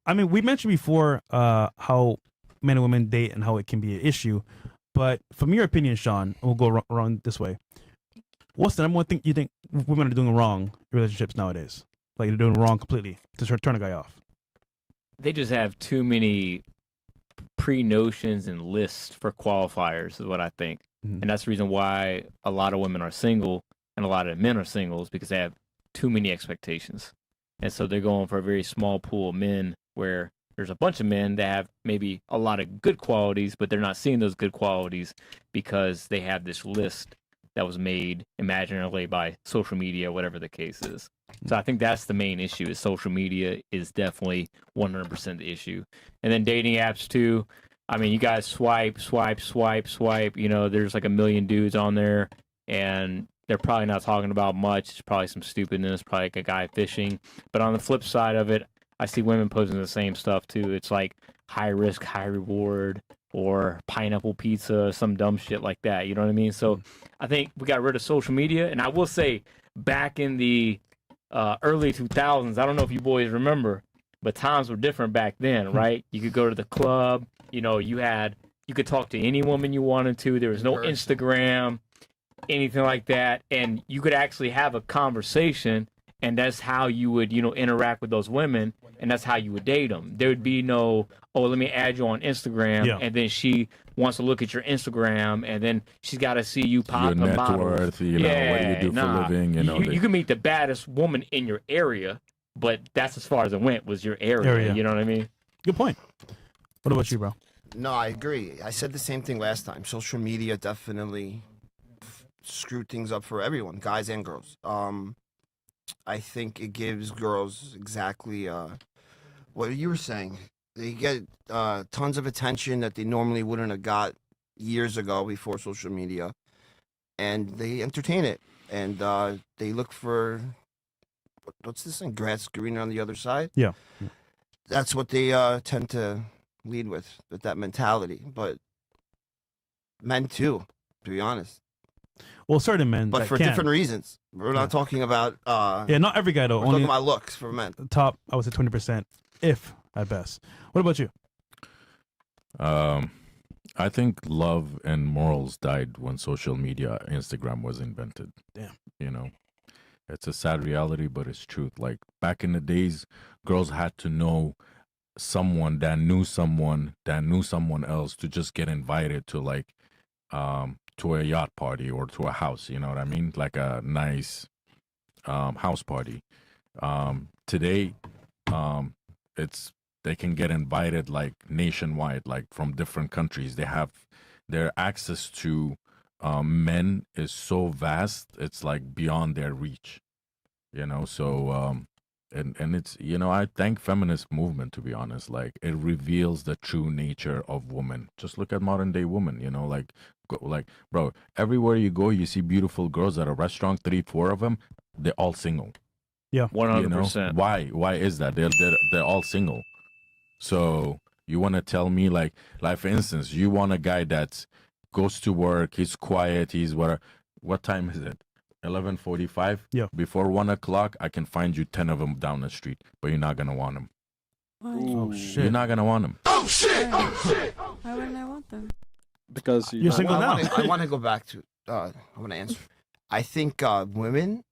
I mean, we mentioned before how men and women date and how it can be an issue. But from your opinion, Sean, we'll go around this way. What's the number one thing you think women are doing wrong in relationships nowadays? Like they're doing wrong completely to turn a guy off. They just have too many pre-notions and lists for qualifiers is what I think. Mm-hmm. And that's the reason why a lot of women are single and a lot of men are singles, because they have too many expectations. And so they're going for a very small pool of men where there's a bunch of men that have maybe a lot of good qualities, but they're not seeing those good qualities because they have this list that was made imaginarily by social media, whatever the case is. So I think that's the main issue, is social media is definitely 100% the issue. And then dating apps too. I mean, you guys swipe. You know, there's like a million dudes on there, and they're probably not talking about much. It's probably some stupidness, probably like a guy fishing. But on the flip side of it, I see women posting the same stuff too. It's like high risk, high reward, or pineapple pizza, some dumb shit like that. You know what I mean? So I think we got rid of social media. And I will say, back in the early 2000s, I don't know if you boys remember, but times were different back then, right? You could go to the club. You know, you could talk to any woman you wanted to. There was no Instagram, anything like that. And you could actually have a conversation, and that's how you would, you know, interact with those women, and that's how you would date them. There would be no, oh, let me add you on Instagram, and then she wants to look at your Instagram, and then she's got to see you pop your a net bottle. worth, you know, what do you do for a living, you know. You can meet the baddest woman in your area, but that's as far as it went, was your area. You know what I mean? Good point. What about you, bro? No, I agree. I said the same thing last time. Social media definitely screwed things up for everyone, guys and girls. I think it gives girls exactly what you were saying. They get tons of attention that they normally wouldn't have got years ago before social media, and they entertain it, and they look for what's this thing? Grass greener on the other side. Yeah, that's what they tend to lead with that mentality. But men too, to be honest. Well, certain men, but for different reasons. We're not talking about. Not every guy though. We're talking about looks for men. Top, I would say 20%, if at best. What about you? I think love and morals died when social media, Instagram was invented. Damn. You know, it's a sad reality, but it's truth. Like back in the days, girls had to know someone that knew someone else to just get invited to like, to a yacht party or to a house, you know what I mean? Like a nice house party. Today, they can get invited like nationwide, like from different countries. They have their access to men is so vast, it's like beyond their reach, you know? So, and it's, you know, I thank feminist movement, to be honest. Like it reveals the true nature of women. Just look at modern day women, you know, like bro, everywhere you go, you see beautiful girls at a restaurant, 3-4 of them, they're all single. Yeah, 100%. You know? Why is that? They're all single. So you want to tell me like for instance, you want a guy that goes to work, he's quiet, he's what time is it? 11:45. Yeah. Before 1 o'clock, I can find you 10 of them down the street, but you're not gonna want them. Oh shit! You're not gonna want them. Oh shit! Oh shit! Why wouldn't I want them? Because you're single now. I want to go back to. I want to answer. I think women.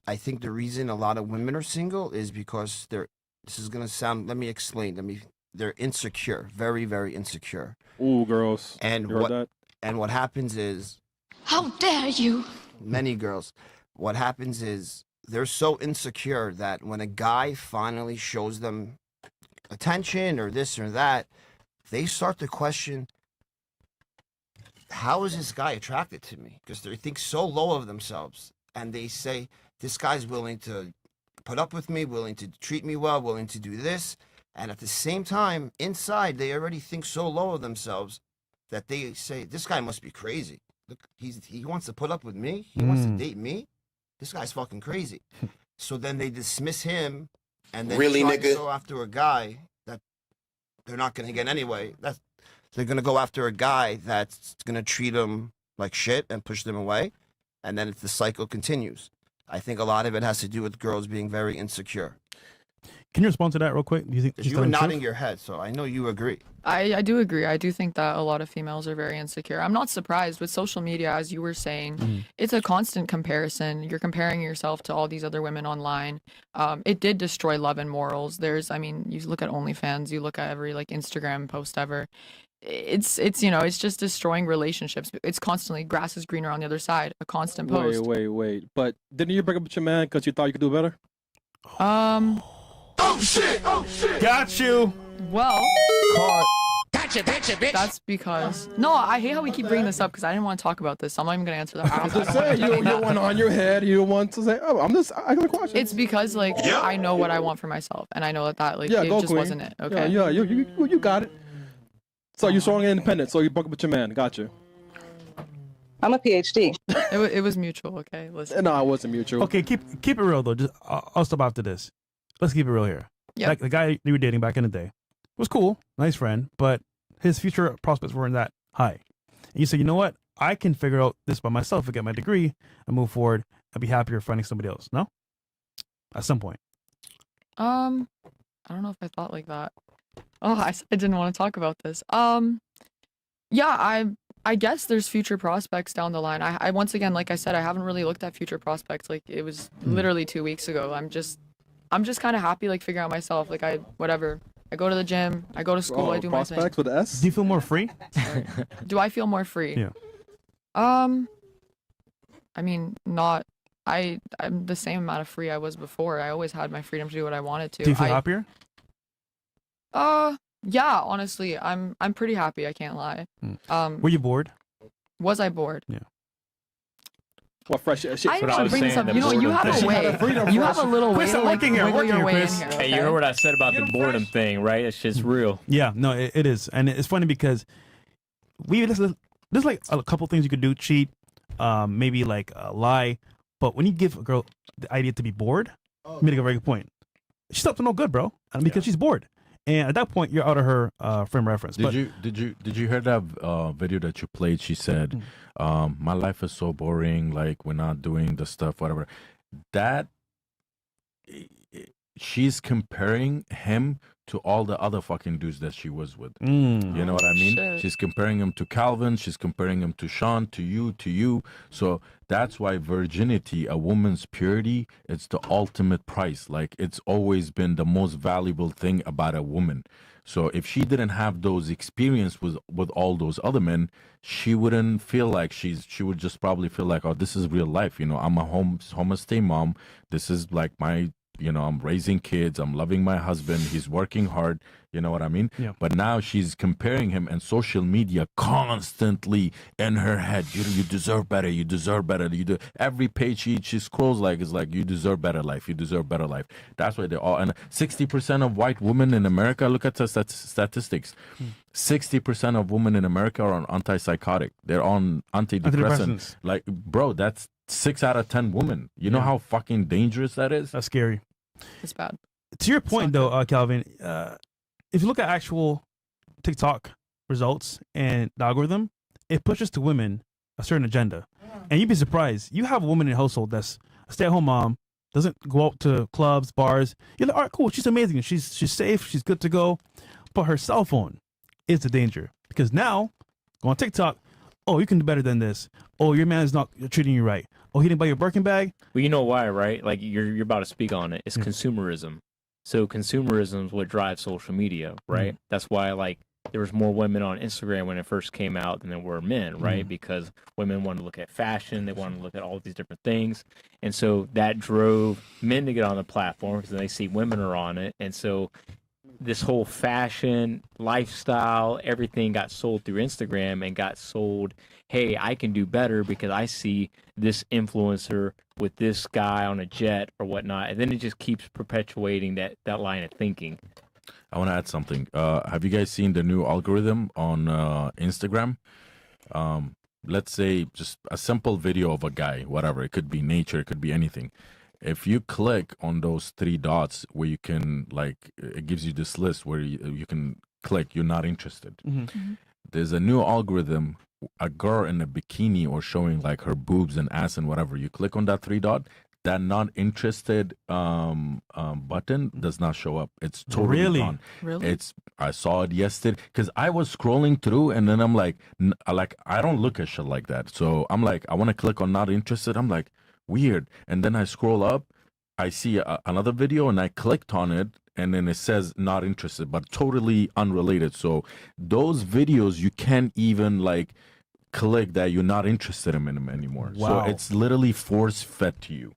I think the reason a lot of women are single is because they're. This is gonna sound. Let me explain. They're insecure. Very, very insecure. Ooh, girls. And what happens is. How dare you! Many girls. What happens is they're so insecure that when a guy finally shows them attention or this or that, they start to question, how is this guy attracted to me? Because they think so low of themselves. And they say, this guy's willing to put up with me, willing to treat me well, willing to do this. And at the same time, inside, they already think so low of themselves that they say, this guy must be crazy. Look, he wants to put up with me. He wants to date me. This guy's fucking crazy. So then they dismiss him, and then try to go after a guy that they're not going to get anyway. They're going to go after a guy that's going to treat them like shit and push them away, and then the cycle continues. I think a lot of it has to do with girls being very insecure. Can you respond to that real quick? Do you think 'Cause she's you were telling the truth? nodding your head, so I know you agree. I do agree. I do think that a lot of females are very insecure. I'm not surprised with social media, as you were saying. It's a constant comparison. You're comparing yourself to all these other women online. It did destroy love and morals. You look at OnlyFans, you look at every like Instagram post ever. It's it's just destroying relationships. It's constantly grass is greener on the other side. A constant post. Wait. But didn't you break up with your man because you thought you could do better? Got you. Well, Caught. that's because I hate how we keep bringing this up because I didn't want to talk about this. So I'm not even gonna answer that. I'm just saying, you don't want on your head. You don't want to say, oh, I got a question. It's because I know what I want for myself, and I know that it go just queen. wasn't it. Okay. Yeah, you got it. So you're strong and independent. So you broke up with your man. Got you. I'm a PhD. It was mutual. Okay, listen. No, it wasn't mutual. Okay, keep it real though. Just I'll stop after this. Let's keep it real here. Yeah. Like the guy you were dating back in the day was cool, nice friend, but his future prospects weren't that high. And you said, you know what? I can figure out this by myself and get my degree and move forward and be happier finding somebody else. No? At some point. I don't know if I thought like that. Oh, I didn't want to talk about this. Yeah, I guess there's future prospects down the line. I once again, like I said, I haven't really looked at future prospects. Like it was literally 2 weeks ago. I'm just kind of happy, like figuring out myself. Like whatever. I go to the gym. I go to school. I do my thing. Prospects with an S? Do you feel more free? Do I feel more free? Yeah. I mean, not. I'm the same amount of free I was before. I always had my freedom to do what I wanted to. Do you feel happier? Yeah, honestly, I'm pretty happy, I can't lie. Were you bored? Was I bored? Yeah. What fresh shit? I didn't what I want to was bring this saying, up. the You have boredom a thing. way. You have a little way Chris, to I'm like working here, wiggle your way in Chris. here. Hey, you okay? heard what I said about Get the 'em boredom fresh. thing, right? It's just real. Yeah, no, it is. And it's funny because there's like a couple things you could do, cheat, maybe like lie. But when you give a girl the idea to be bored, you made a very good point. She's up to no good, bro. And because she's bored. And at that point, you're out of her frame of reference. Did you hear that video that you played? She said, "My life is so boring. Like we're not doing the stuff, whatever." That she's comparing him to all the other fucking dudes that she was with. You know what I mean? Shit. She's comparing him to Calvin. She's comparing him to Sean, to you. So that's why virginity, a woman's purity, it's the ultimate price. Like it's always been the most valuable thing about a woman. So if she didn't have those experience with all those other men, she wouldn't feel like she would just probably feel like, oh, this is real life. You know, I'm a homestay mom. This is like my, I'm raising kids. I'm loving my husband. He's working hard. You know what I mean? Yeah. But now she's comparing him, and social media constantly in her head. You deserve better. You deserve better. Every page she scrolls is like you deserve better life. You deserve better life. That's why they all. And 60% of white women in America. Look at the statistics. 60% of women in America are on antipsychotic. They're on antidepressants. Like, bro, that's 6 out of 10 women. You know how fucking dangerous that is? That's scary. It's bad. To your point, though, Calvin, if you look at actual TikTok results and the algorithm, it pushes to women a certain agenda. And you'd be surprised. You have a woman in your household that's a stay-at-home mom, doesn't go out to clubs, bars. You're like, all right, cool. She's amazing. She's safe. She's good to go. But her cell phone is the danger. Because now, go on TikTok, oh, you can do better than this. Oh, your man is not treating you right. Oh, he didn't buy your Birkin bag. Well, you know why, right? Like you're about to speak on it. It's consumerism. So consumerism is what drives social media, right? That's why there was more women on Instagram when it first came out than there were men, right? Because women want to look at fashion, they want to look at all these different things, and so that drove men to get on the platform because they see women are on it, and so this whole fashion lifestyle, everything got sold through Instagram and got sold. Hey, I can do better because I see this influencer with this guy on a jet or whatnot, and then it just keeps perpetuating that line of thinking. I want to add something. Have you guys seen the new algorithm on Instagram? Let's say just a simple video of a guy, whatever. It could be nature, it could be anything. If you click on those 3 dots where you can, it gives you this list where you can click, you're not interested. There's a new algorithm, a girl in a bikini or showing her boobs and ass and whatever. You click on that 3 dot, that not interested button does not show up. It's totally Really? gone. Really? I saw it yesterday because I was scrolling through and then I'm like, I don't look at shit like that. So I'm like, I want to click on not interested. I'm like, weird. And then I scroll up, I see another video and I clicked on it and then it says not interested, but totally unrelated. So those videos, you can't even like click that you're not interested in them anymore. Wow. So it's literally force fed to you.